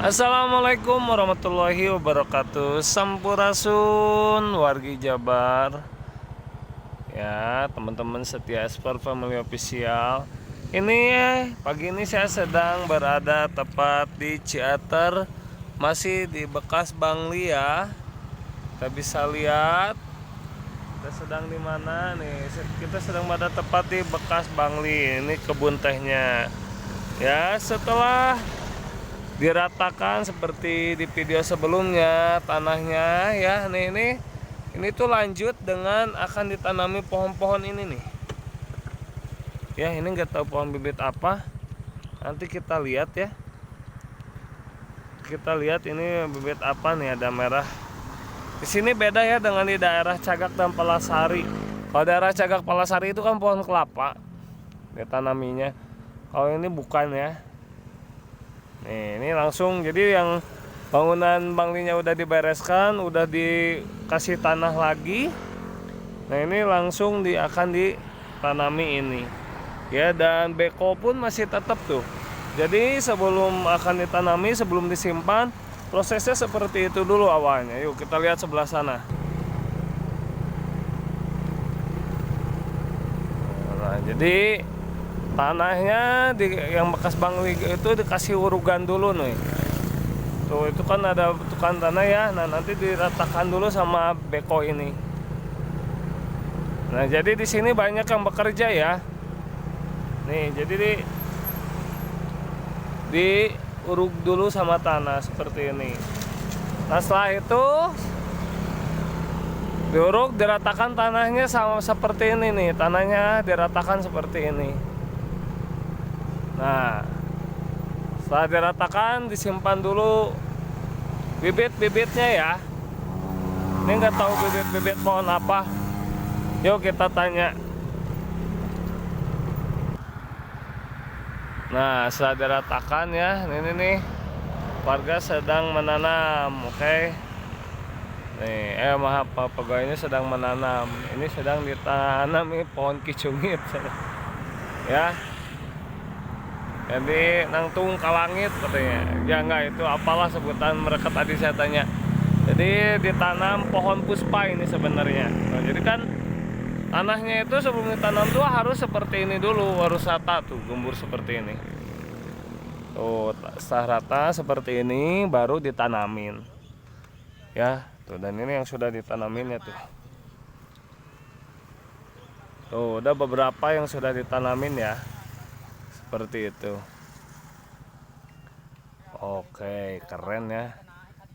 Assalamualaikum warahmatullahi wabarakatuh. Sampurasun wargi Jabar. Ya, teman-teman setia Aspar Family Official. Ini ya, pagi ini saya sedang berada tepat di Ciater, masih di bekas Bangli ya. Kita bisa lihat kita sedang di mana nih? Kita sedang berada tepat di bekas Bangli. Ini kebun tehnya. Ya, setelah diratakan seperti di video sebelumnya tanahnya ya, ini tuh lanjut dengan akan ditanami pohon-pohon ini nih ya. Ini nggak tahu pohon bibit apa, nanti kita lihat ya, kita lihat ini bibit apa nih. Ada merah di sini, beda ya dengan di daerah Cagak dan Palasari. Kalau daerah Cagak Palasari itu kan pohon kelapa ditanaminya, kalau ini bukan ya. Nih, ini langsung, jadi yang bangunan Banglinya udah dibereskan, udah dikasih tanah lagi. Nah, ini langsung akan ditanami ini. Ya, dan beko pun masih tetap tuh. Jadi sebelum akan ditanami, sebelum disimpan, prosesnya seperti itu dulu awalnya. Yuk kita lihat sebelah sana. Nah, jadi tanahnya yang bekas Bangli itu dikasih urugan dulu nih. Tuh, itu kan ada bentukan tanah ya. Nah, nanti diratakan dulu sama beko ini. Nah, jadi di sini banyak yang bekerja ya. Nih, jadi diuruk dulu sama tanah seperti ini. Nah, setelah itu diuruk, diratakan tanahnya sama seperti ini nih. Tanahnya diratakan seperti ini. Nah, setelah diratakan, disimpan dulu bibit-bibitnya ya. Ini nggak tahu bibit-bibit pohon apa. Yuk kita tanya. Nah, setelah diratakan ya, ini nih warga sedang menanam, oke. Nih, maaf, pegawainya sedang menanam. Ini sedang ditanam nih pohon kicungit ya. Jadi nangtung kalangit katanya. Ya enggak, itu apalah sebutan mereka tadi saya tanya. Jadi ditanam pohon puspa ini sebenarnya. Nah, jadi kan tanahnya itu sebelum ditanam tuh harus seperti ini dulu, harus rata tuh, gembur seperti ini. Tuh, setelah rata seperti ini baru ditanamin. Ya, tuh, dan ini yang sudah ditanamin ya tuh. Tuh, udah beberapa yang sudah ditanamin ya. Seperti itu. Oke, keren ya.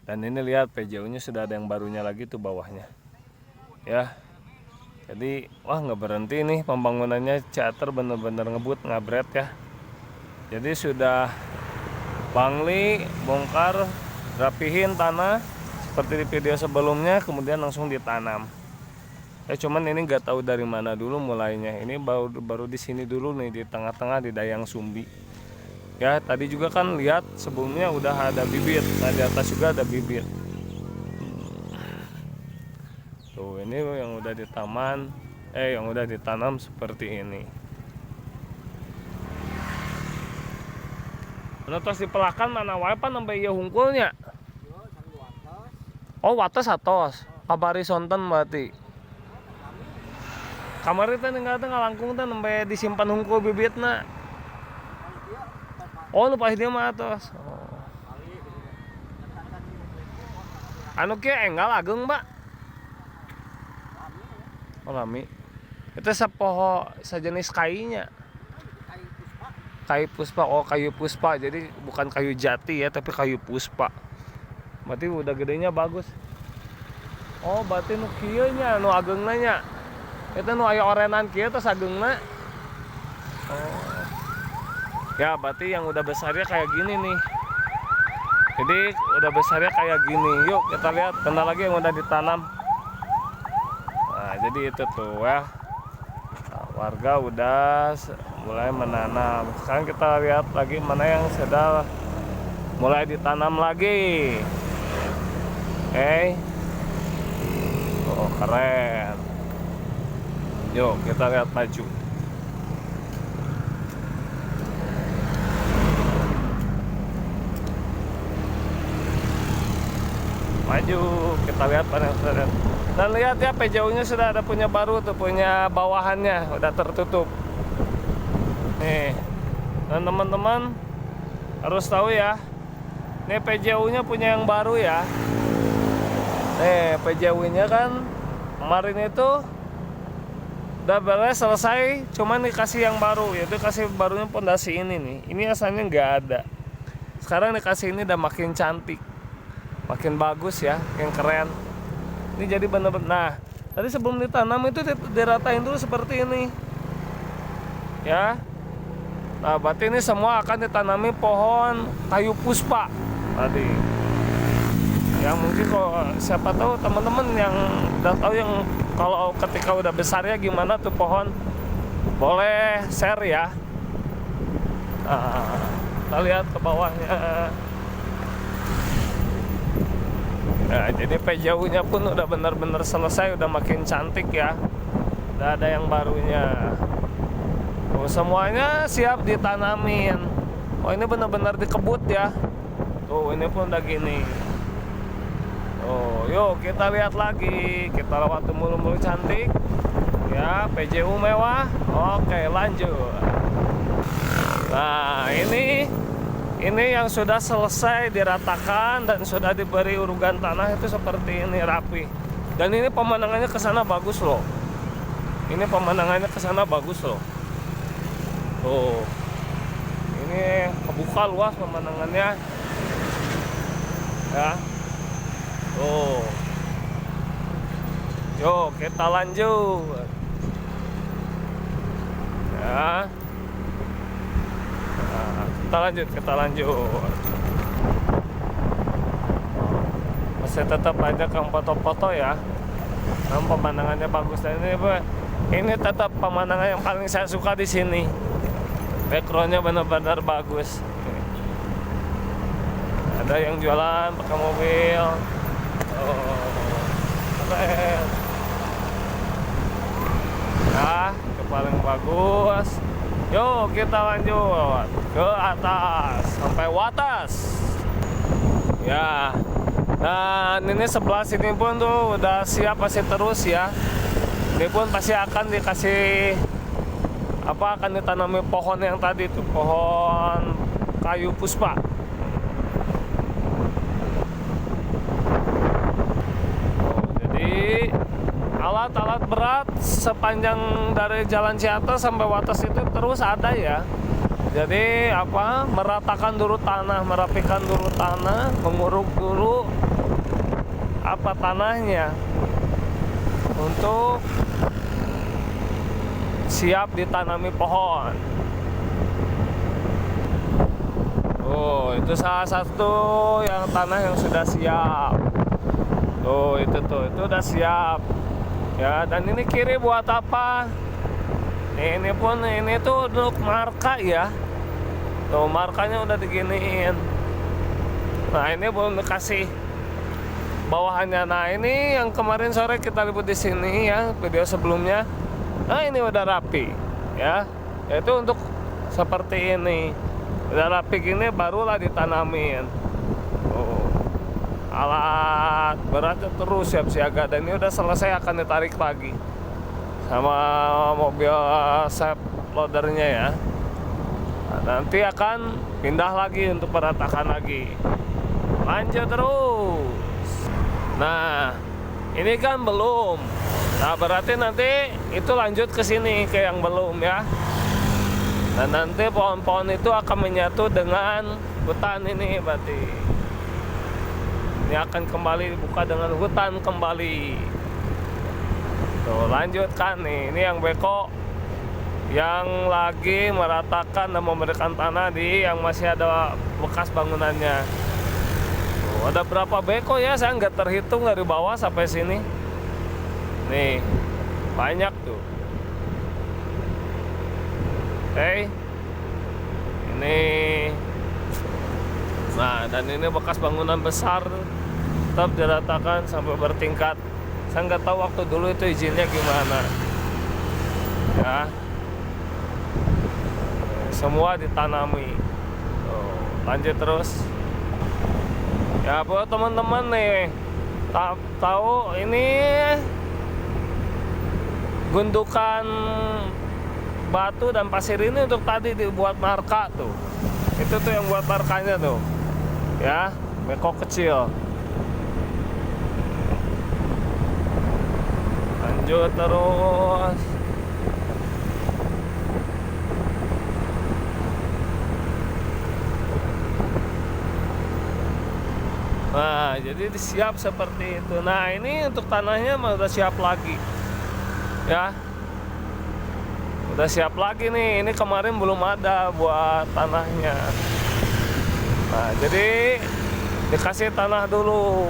Dan ini lihat PJU-nya sudah ada yang barunya lagi tuh bawahnya. Ya. Jadi, wah, nggak berhenti nih pembangunannya. Ciater bener-bener ngebut, ngabret ya. Jadi sudah Bangli bongkar, rapihin tanah seperti di video sebelumnya, kemudian langsung ditanam. Cuman ini nggak tahu dari mana dulu mulainya. Ini baru di sini dulu nih, di tengah-tengah di Dayang Sumbi. Ya, tadi juga kan lihat sebelumnya udah ada bibit. Nah, di atas juga ada bibit. Tuh, ini yang udah yang udah ditanam seperti ini. Nah, terus dipelakan mana wae pan nembe ieu hungkulnya. Oh, wates atos. Kabari sonten berarti. Kamari teh ninggal teh ngalangkung teh nembe disimpan hungkul bibitna. Oh, nu pas dia mah atos. Oh. Anu kieu enggal ageng, Mbak. Oh, lami. Itu sapoho sajenis kainya. Kayu puspa. Oh, kayu puspa. Jadi bukan kayu jati ya, tapi kayu puspa. Berarti udah gedenya bagus. Oh, berarti nu kieu nya, nu ageungna nya. Itu nu aya orenan kieu tos ageungna. Oh. Ya, berarti yang udah besarnya kayak gini nih. Jadi udah besarnya kayak gini. Yuk kita lihat mana lagi yang udah ditanam. Nah, jadi itu tuh ya. Nah, warga udah mulai menanam. Sekarang kita lihat lagi mana yang sudah mulai ditanam lagi. Oke. Oh, keren. Yuk kita lihat maju. lanjut. Kita lihat panel. Dan lihat ya, PJU-nya sudah ada punya baru tuh, punya bawahannya udah tertutup. Nih. Dan teman-teman harus tahu ya, ini PJU-nya punya yang baru ya. Nih, PJU-nya kan kemarin itu udah beres selesai, cuman dikasih yang baru, yaitu kasih barunya pondasi ini nih. Ini asalnya nggak ada. Sekarang dikasih ini udah makin cantik, makin bagus ya, makin keren. Ini jadi bener-bener. Nah, tadi sebelum ditanam itu diratain dulu seperti ini, ya. Nah, berarti ini semua akan ditanami pohon kayu puspa tadi. Yang mungkin kalau siapa tahu teman-teman yang udah tahu yang kalau ketika udah besar ya gimana tuh pohon, boleh share ya. Nah, kita lihat ke bawahnya. Nah, jadi PJU-nya pun udah benar-benar selesai, udah makin cantik ya. Udah ada yang barunya. Oh, semuanya siap ditanamin. Oh, ini benar-benar dikebut ya. Tuh, ini pun udah gini. Oh, yuk kita lihat lagi. Kita lewati mulu-mulu cantik. Ya, PJU mewah. Oke, lanjut. Nah, ini yang sudah selesai diratakan dan sudah diberi urugan tanah itu seperti ini, rapi. Dan ini pemandangannya ke sana bagus loh. Ini pemandangannya ke sana bagus loh. Tuh. Ini kebuka luas pemandangannya. Ya. Tuh. Yuk kita lanjut. Ya. Nah, kita lanjut. Masih tetap aja ke foto-foto ya. Nah, pemandangannya bagus dan ini tetap pemandangan yang paling saya suka di sini. Backgroundnya benar-benar bagus. Ada yang jualan pakai mobil. Oh, keren. Nah, itu paling bagus. Yuk kita lanjut ke atas sampai watas. Ya. Dan ini sebelah sini pun tuh udah siap masih terus ya. Ini pun pasti akan dikasih akan ditanami pohon yang tadi tuh, pohon kayu puspa. Alat-alat berat sepanjang dari Jalan Ciater sampai Wates itu terus ada ya. Jadi meratakan dulu tanah, merapikan dulu tanah, menguruk dulu tanahnya untuk siap ditanami pohon. Oh, itu salah satu yang tanah yang sudah siap. Tuh, itu udah siap. Ya, dan ini kiri buat apa? Ini pun ini tuh untuk marka ya. Tuh, markanya udah diginiin. Nah, ini belum dikasih bawahannya. Nah, ini yang kemarin sore kita lihat di sini ya, video sebelumnya. Nah, ini udah rapi ya. Itu untuk seperti ini. Udah rapi gini barulah ditanamin. Alat beratnya terus siap siaga dan ini udah selesai akan ditarik lagi sama mobil safe loadernya ya. Nah, nanti akan pindah lagi untuk meratakan lagi. Lanjut terus. Nah, ini kan belum. Nah, berarti nanti itu lanjut ke sini ke yang belum ya. Dan nanti pohon-pohon itu akan menyatu dengan hutan ini berarti. Ini akan kembali dibuka dengan hutan kembali. Tuh, lanjutkan nih. Ini yang beko yang lagi meratakan dan memberikan tanah di yang masih ada bekas bangunannya. Tuh, ada berapa beko ya? Saya nggak terhitung dari bawah sampai sini. Nih, banyak tuh. Oke. Ini. Nah, dan ini bekas bangunan besar tetap diratakan sampai bertingkat. Saya nggak tahu waktu dulu itu izinnya gimana ya. Semua ditanami. Tuh, lanjut terus ya buat teman-teman nih tahu ini gundukan batu dan pasir ini untuk tadi dibuat marka tuh. Itu tuh yang buat markanya tuh. Ya, beko kecil. Lanjut terus. Nah, jadi siap seperti itu. Nah, ini untuk tanahnya udah siap lagi. Ya. Udah siap lagi nih. Ini kemarin belum ada buat tanahnya. Nah, jadi dikasih tanah dulu.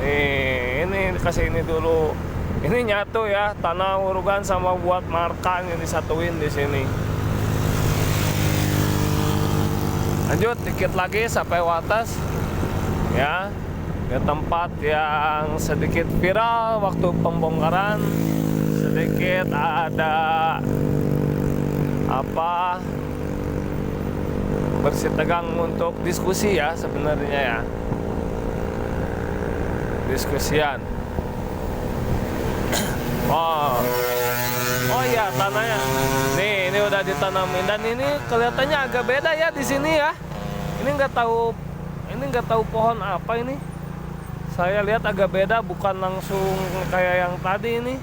Nih, ini dikasih ini dulu. Ini nyatu ya, tanah urugan sama buat marka yang disatuin di sini. Lanjut dikit lagi sampai atas. Ya, ke tempat yang sedikit viral waktu pembongkaran, sedikit ada apa bersih tegang untuk diskusi ya sebenarnya ya, diskusian. Oh iya, tanahnya nih, ini udah ditanamin dan ini kelihatannya agak beda ya di sini ya. Ini nggak tahu pohon apa ini. Saya lihat agak beda, bukan langsung kayak yang tadi ini.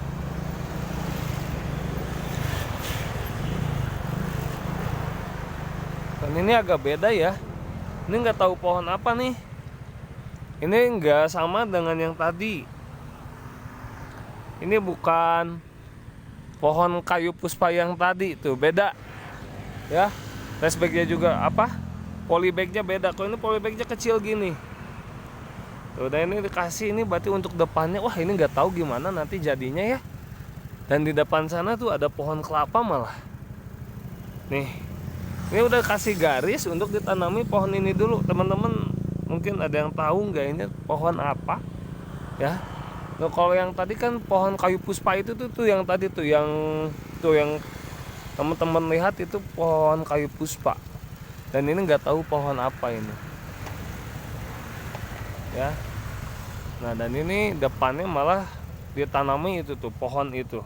Dan ini agak beda ya. Ini nggak tahu pohon apa nih. Ini nggak sama dengan yang tadi. Ini bukan pohon kayu puspa yang tadi tuh, beda. Ya, flashbacknya juga apa? Polybagnya beda. Kalau ini polybagnya kecil gini. Tuh, dan ini dikasih ini berarti untuk depannya. Wah, ini nggak tahu gimana nanti jadinya ya. Dan di depan sana tuh ada pohon kelapa malah. Nih, ini udah kasih garis untuk ditanami pohon ini dulu. Teman-teman mungkin ada yang tahu nggak ini pohon apa? Ya. Nah, kalau yang tadi kan pohon kayu puspa itu tuh yang tadi tuh yang teman-teman lihat itu pohon kayu puspa. Dan ini nggak tahu pohon apa ini. Ya. Nah, dan ini depannya malah ditanami itu tuh pohon itu.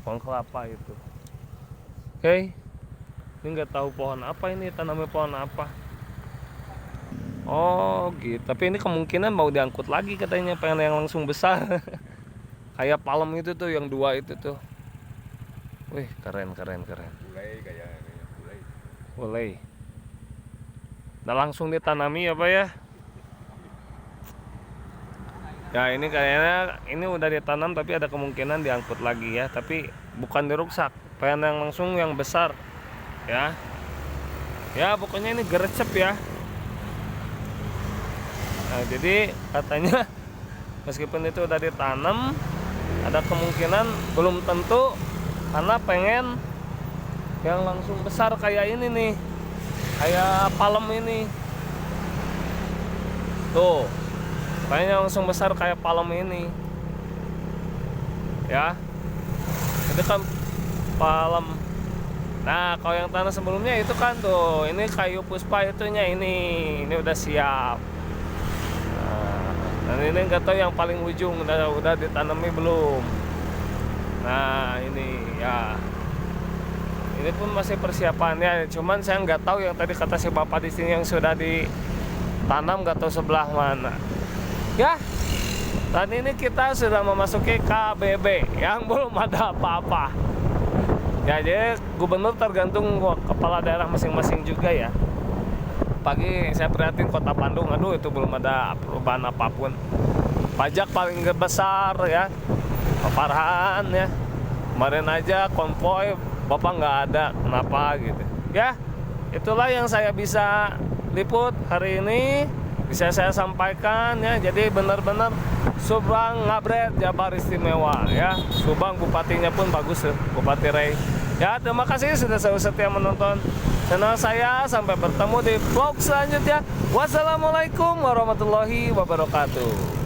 Pohon kelapa itu. Oke. Ini nggak tahu pohon apa ini, tanamnya pohon apa. Oh, gitu. Tapi ini kemungkinan mau diangkut lagi katanya, pengen yang langsung besar. Kayak palem itu tuh yang dua itu tuh. Wih, keren. Mulai kayak mulai. Boleh. Nah, langsung ditanami apa ya? Ya, ini kayaknya ini udah ditanam tapi ada kemungkinan diangkut lagi ya, tapi bukan diruksak. Pengen yang langsung yang besar. Ya. Ya, pokoknya ini gercep ya. Nah, jadi katanya meskipun itu udah ditanam, ada kemungkinan belum tentu karena pengen yang langsung besar kayak ini nih, kayak palem ini tuh, kayaknya langsung besar kayak palem ini ya, itu kan palem. Nah, kalau yang tanah sebelumnya itu kan tuh, ini kayu puspa itunya ini udah siap. Dan ini nggak tahu yang paling ujung udah ditanami belum. Nah, ini ya, ini pun masih persiapannya. Cuman saya nggak tahu yang tadi kata si bapak di sini yang sudah ditanam, nggak tahu sebelah mana. Ya, dan ini kita sudah memasuki KBB yang belum ada apa-apa. Ya, jadi gubernur tergantung kepala daerah masing-masing juga ya. Pagi saya prihatin Kota Bandung, aduh itu belum ada perubahan apapun. Pajak paling besar ya, keparahan ya. Kemarin aja konvoy bapak nggak ada, kenapa gitu ya. Itulah yang saya bisa liput hari ini, bisa saya sampaikan ya. Jadi benar-benar Subang ngabret Jabar istimewa ya. Subang bupatinya pun bagus, Bupati Rey ya. Terima kasih sudah selalu setia menonton channel saya. Sampai bertemu di vlog selanjutnya. Wassalamualaikum warahmatullahi wabarakatuh.